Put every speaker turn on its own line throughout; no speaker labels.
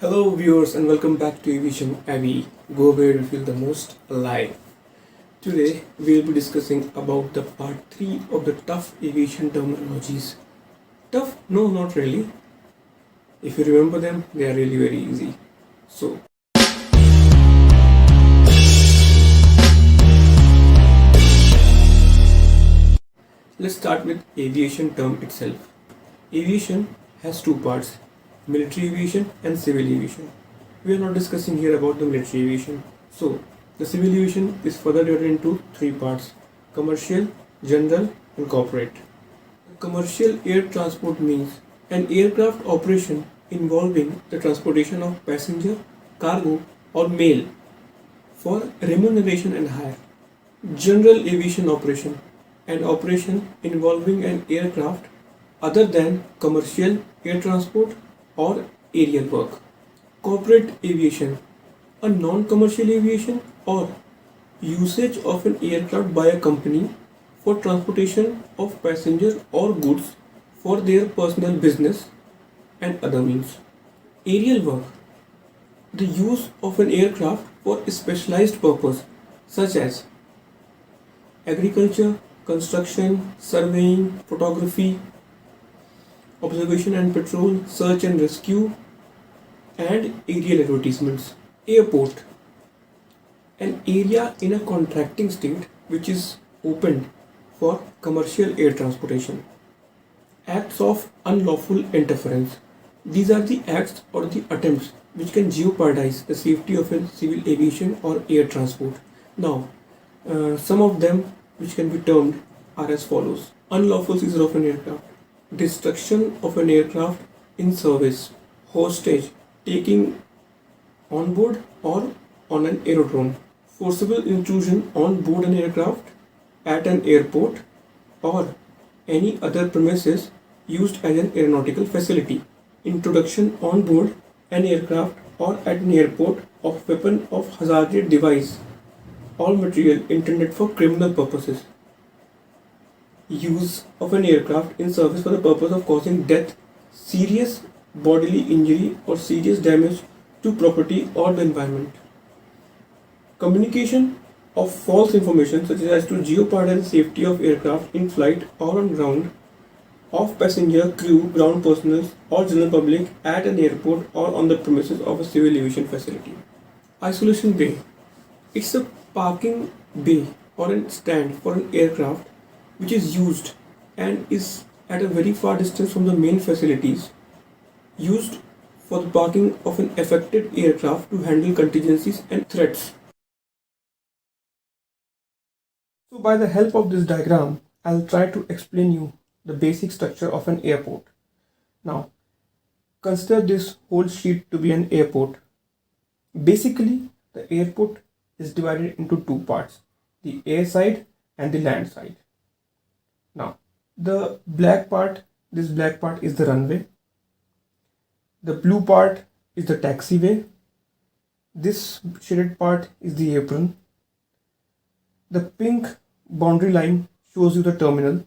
Hello, viewers, and welcome back to Aviation Avi. Go where you feel the most alive. Today, we'll be discussing about the part 3 of the tough aviation terminologies. Tough? No, not really. If you remember them, they are really very easy. So, let's start with aviation term itself. Aviation has two parts, military aviation and civil aviation. We are not discussing here about the military aviation. So, the civil aviation is further divided into three parts, commercial, general, and corporate. Commercial air transport means an aircraft operation involving the transportation of passenger, cargo, or mail for remuneration and hire. General aviation operation, an operation involving an aircraft other than commercial air transport or aerial work. Corporate aviation, a non-commercial aviation or usage of an aircraft by a company for transportation of passenger or goods for their personal business and other means. Aerial work, the use of an aircraft for a specialized purpose such as agriculture, construction, surveying, photography, observation and patrol, search and rescue, and aerial advertisements. Airport, an area in a contracting state which is opened for commercial air transportation. Acts of unlawful interference. These are the acts or the attempts which can jeopardize the safety of a civil aviation or air transport. Now, some of them which can be termed are as follows. Unlawful seizure of an aircraft, destruction of an aircraft in service, hostage, taking on board or on an aerodrome, forcible intrusion on board an aircraft at an airport or any other premises used as an aeronautical facility, introduction on board an aircraft or at an airport of weapon of hazardous device, all material intended for criminal purposes, use of an aircraft in service for the purpose of causing death, serious bodily injury or serious damage to property or the environment. Communication of false information such as to jeopardize the safety of aircraft in flight or on ground, of passenger, crew, ground personnel or general public at an airport or on the premises of a civil aviation facility. Isolation bay. It's a parking bay or a stand for an aircraft which is used and is at a very far distance from the main facilities, used for the parking of an affected aircraft to handle contingencies and threats. So by the help of this diagram, I'll try to explain you the basic structure of an airport. Now, consider this whole sheet to be an airport. Basically, the airport is divided into two parts, the air side and the land side. Now, the black part, this black part is the runway. The blue part is the taxiway. This shaded part is the apron. The pink boundary line shows you the terminal.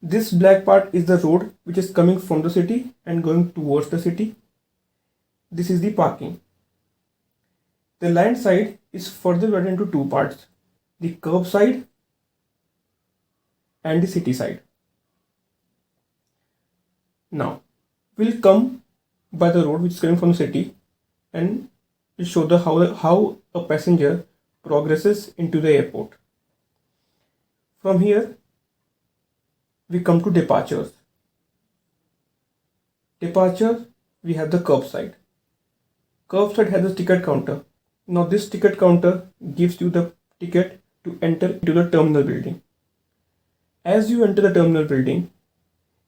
This black part is the road which is coming from the city and going towards the city. This is the parking. The land side is further divided into two parts, the curb side and the city side. Now, we'll come by the road which is coming from the city and we'll show the how a passenger progresses into the airport. From here, we come to departures. Departure, we have the curbside. Curbside has a ticket counter. Now this ticket counter gives you the ticket to enter into the terminal building. As you enter the terminal building,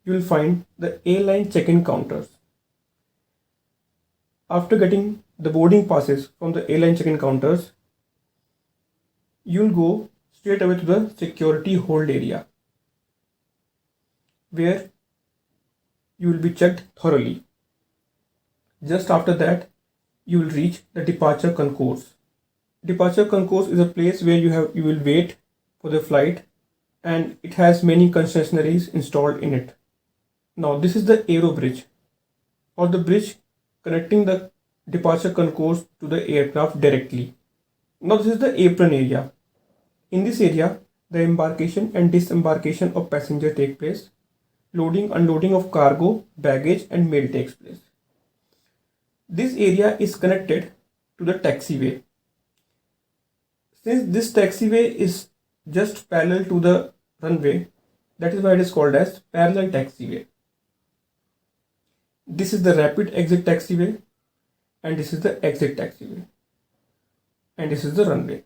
you will find the airline check-in counters. After getting the boarding passes from the airline check-in counters, you will go straight away to the security hold area, where you will be checked thoroughly. Just after that, you will reach the departure concourse. Departure concourse is a place where you will wait for the flight, and it has many concessionaries installed in it. Now this is the aero bridge or the bridge connecting the departure concourse to the aircraft directly. Now this is the apron area. In this area, the embarkation and disembarkation of passenger take place. Loading, unloading of cargo, baggage and mail takes place. This area is connected to the taxiway. Since this taxiway is just parallel to the runway, that is why it is called as parallel taxiway. This is the rapid exit taxiway and this is the exit taxiway and this is the runway.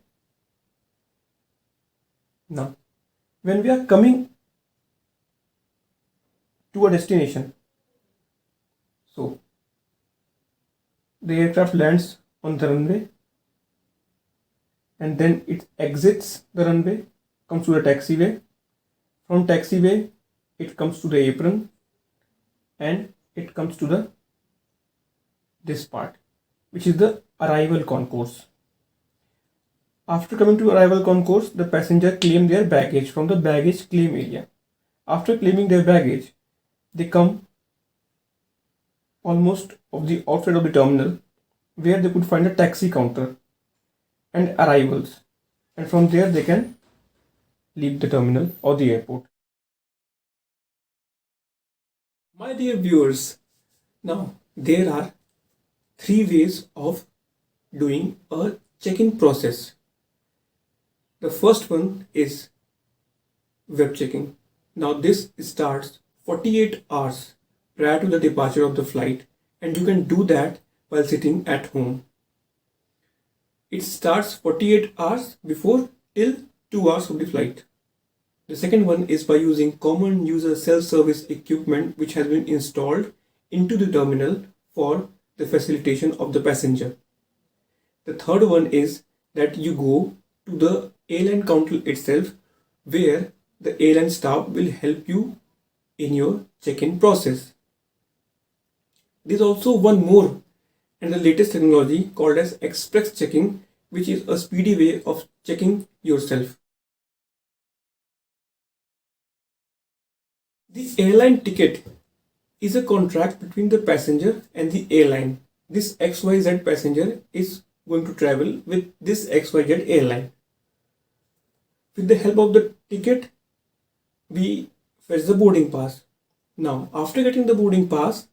Now, when we are coming to a destination, so the aircraft lands on the runway and then it exits the runway, comes to the taxiway. From taxiway, it comes to the apron and it comes to this part, which is the arrival concourse. After coming to arrival concourse, the passenger claim their baggage from the baggage claim area. After claiming their baggage, they come almost of the outside of the terminal where they could find a taxi counter and arrivals, and from there they can leave the terminal or the airport. My dear viewers, now there are three ways of doing a check-in process. The first one is web checking. Now this starts 48 hours prior to the departure of the flight, and you can do that while sitting at home. It starts 48 hours before till 2 hours of the flight. The second one is by using common user self-service equipment which has been installed into the terminal for the facilitation of the passenger. The third one is that you go to the airline counter itself where the airline staff will help you in your check-in process. There is also one more and the latest technology called as express checking, which is a speedy way of checking yourself. The airline ticket is a contract between the passenger and the airline. This XYZ passenger is going to travel with this XYZ airline. With the help of the ticket, we fetch the boarding pass. Now, after getting the boarding pass,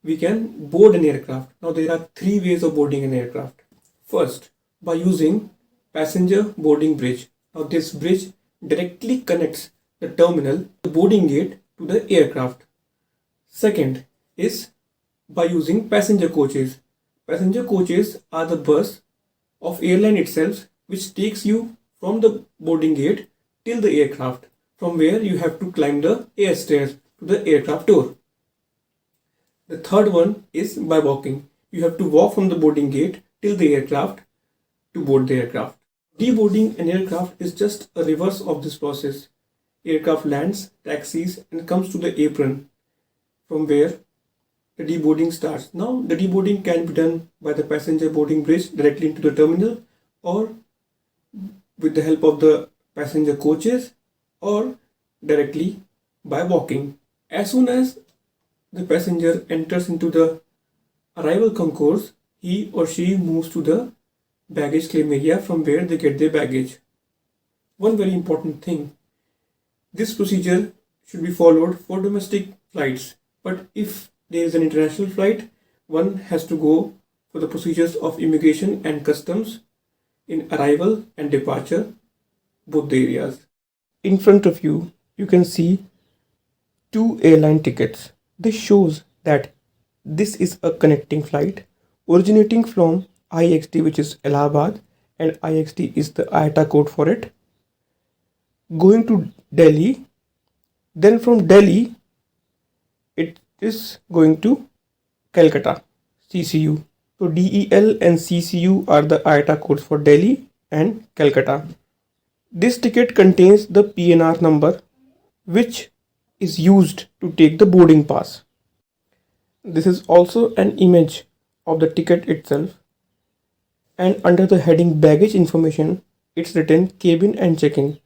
we can board an aircraft. Now, there are three ways of boarding an aircraft. First, by using passenger boarding bridge. Now, this bridge directly connects the terminal, the boarding gate, to the aircraft. Second is by using passenger coaches. Passenger coaches are the bus of airline itself which takes you from the boarding gate till the aircraft, from where you have to climb the air stairs to the aircraft door. The third one is by walking. You have to walk from the boarding gate till the aircraft to board the aircraft. Deboarding an aircraft is just a reverse of this process. Aircraft lands, taxis and comes to the apron from where the deboarding starts. Now the deboarding can be done by the passenger boarding bridge directly into the terminal, or with the help of the passenger coaches, or directly by walking. As soon as the passenger enters into the arrival concourse, he or she moves to the baggage claim area from where they get their baggage. One very important thing, this procedure should be followed for domestic flights, but if there is an international flight, one has to go for the procedures of immigration and customs in arrival and departure, both the areas. In front of you, you can see two airline tickets. This shows that this is a connecting flight originating from IXT, which is Allahabad, and IXT is the IATA code for it, going to Delhi. Then from Delhi, it is going to Calcutta, CCU. So DEL and CCU are the IATA codes for Delhi and Calcutta. This ticket contains the PNR number, which is used to take the boarding pass. This is also an image of the ticket itself, and under the heading baggage information, it's written cabin and check-in.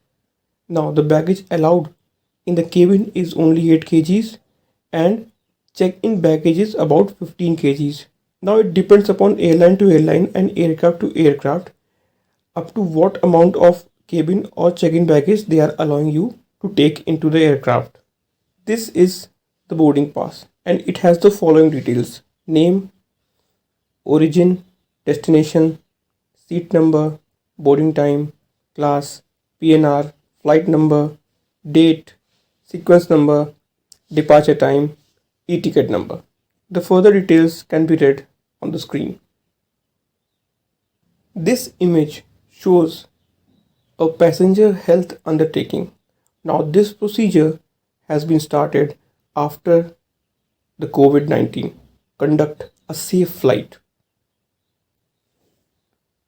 Now the baggage allowed in the cabin is only 8 kgs and check-in baggage is about 15 kgs. Now it depends upon airline to airline and aircraft to aircraft up to what amount of cabin or check-in baggage they are allowing you to take into the aircraft. This is the boarding pass and it has the following details: name, origin, destination, seat number, boarding time, class, PNR, flight number, date, sequence number, departure time, e-ticket number. The further details can be read on the screen. This image shows a passenger health undertaking. Now, this procedure has been started after the COVID-19. Conduct a safe flight.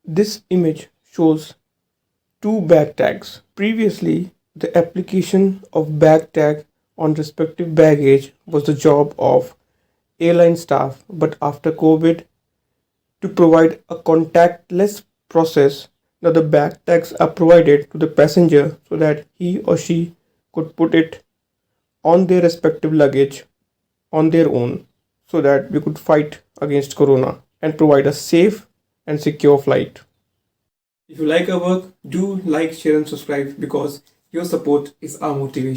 This image shows two bag tags. Previously, the application of bag tag on respective baggage was the job of airline staff, but after COVID, to provide a contactless process, now the bag tags are provided to the passenger so that he or she could put it on their respective luggage on their own so that we could fight against corona and provide a safe and secure flight. If you like our work, do like, share, and subscribe because your support is our motivation.